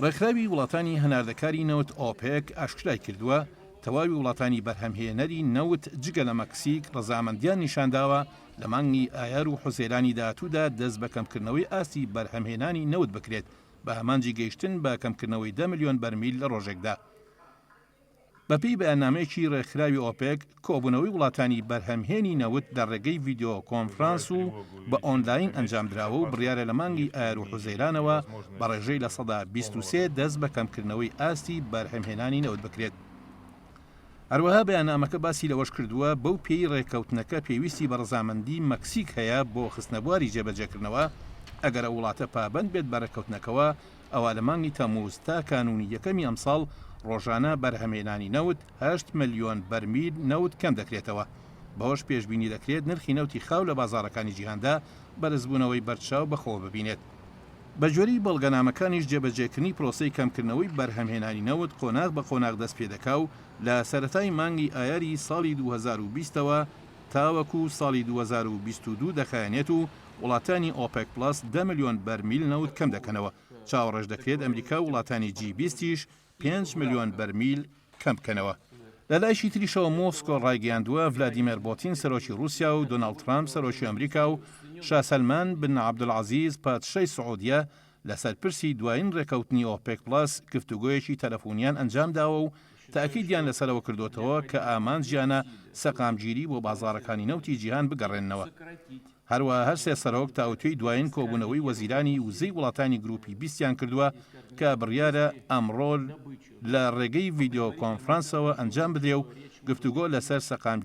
ڕێکخراوی وڵاتانی هەناردەکاری نەوت ئۆپێک ئاشکرای کردووە تەواوی وڵاتانی بەرهەمهێنەری نەوت جگە لە مەکسیک ڕەزامەندیان نیشانداوە لە مانگی ئایار و حوسێرانی داهاتوودا دەست بە کەمکردنەوەی ئاستی بەرهەمهێنانی نەوت بکرێت بە هەمانجی گەیشتن بە کەمکردنەوەی 10 ملیۆن بەرمیل لە ڕۆژێکدا. بەپێی بەیاننامەیەکی ڕێکخراوی ئۆپێک کۆبوونەوەی وڵاتانی بەرهەمهێنی نەوت لە ڕێگەی ڤیدیۆ کۆنفرانس و بە ئۆنلاین ئەنجامدراوە و بڕیارە لە مانگی ئایار و حوزەیرانەوە بە ڕێژەی لە سەدا 23 دەست بە کەمکردنەوەی ئاستی بەرهەمهێنانی نەوت بکرێت. هەروەها بەیاننامەکە باسی لەوەش کردووە بەو پێی ڕێککەوتنەکە پێویستی بە ڕەزامەندی مەکسیک هەیە بۆ خستنەبواری جێبەجێکردنەوە ئەگەر وڵاتە پابەند بێت بە ڕێککەوتنەکەەوە ئەوە لە مانگی تەمووز تا کانونی یەکەمی ئەمساڵ ڕۆژانە بەرهەمهێنانی نەوت 8 ملیۆن بەرمیل نەوت کەم دەکرێتەوە. بەهۆش پێشبینی دەکرێت نرخی نەوتی خاو لە بازاڕەکانی جیهاندا بەرزبوونەوەی بەرچاو بەخۆ ببینێت. بە جۆری بەڵگەنامەکانیش جێبەجێکردنی پرۆسەی کەمکردنەوەی بەرهەمهێنانی نەوت قۆناغ بە قۆناغ دەست پێ دەکا و لە سەرەتای مانگی ئایاری ساڵی 2020ەوە تاوەکو ساڵی 2022 دەخایەنێت و وڵاتانی ئۆپێک پلاس 10 ملیۆن بەرمیل نەوت کەم دەکەنەوە. چاوەڕێژ دەکرێت ئەمریکا و وڵاتانی G20 5 ملیۆن بەرمیل کەم بکەنەوە. لە لایشی تریشەوە مۆسکۆ ڕایگەیاندووە ڤلادیمیر پوتین سەرۆکی رووسیا و دۆناڵد ترامپ سەرۆکی ئەمریکا و شا سەلمان بن عەبدولعەزیز پادشای سعودیە لەسەر پرسی دوایین ڕێکەوتنی ئۆپێک پلاس گفتوگۆیەکی تەلەفۆنیان ئەنجامداوە و تاکیدیان لەسەرەوە کردوتەوە کە ئامانجیانە سەقامگیری بۆ بازاڕەکانی نەوتی جیهان بگەڕێننەوە. هەروە هەر سێ سەرۆک تاوتوێی دوایین کۆبوونەوەی وەزیرانی وزەی وڵاتانی گروپی 20یان کردووە کە بڕیارە ئەمڕۆ لە ڕێگەی ڤیدیۆ کۆنفرانسەوە ئەنجام بدرێ و گفتوگۆ لەسەر سەقام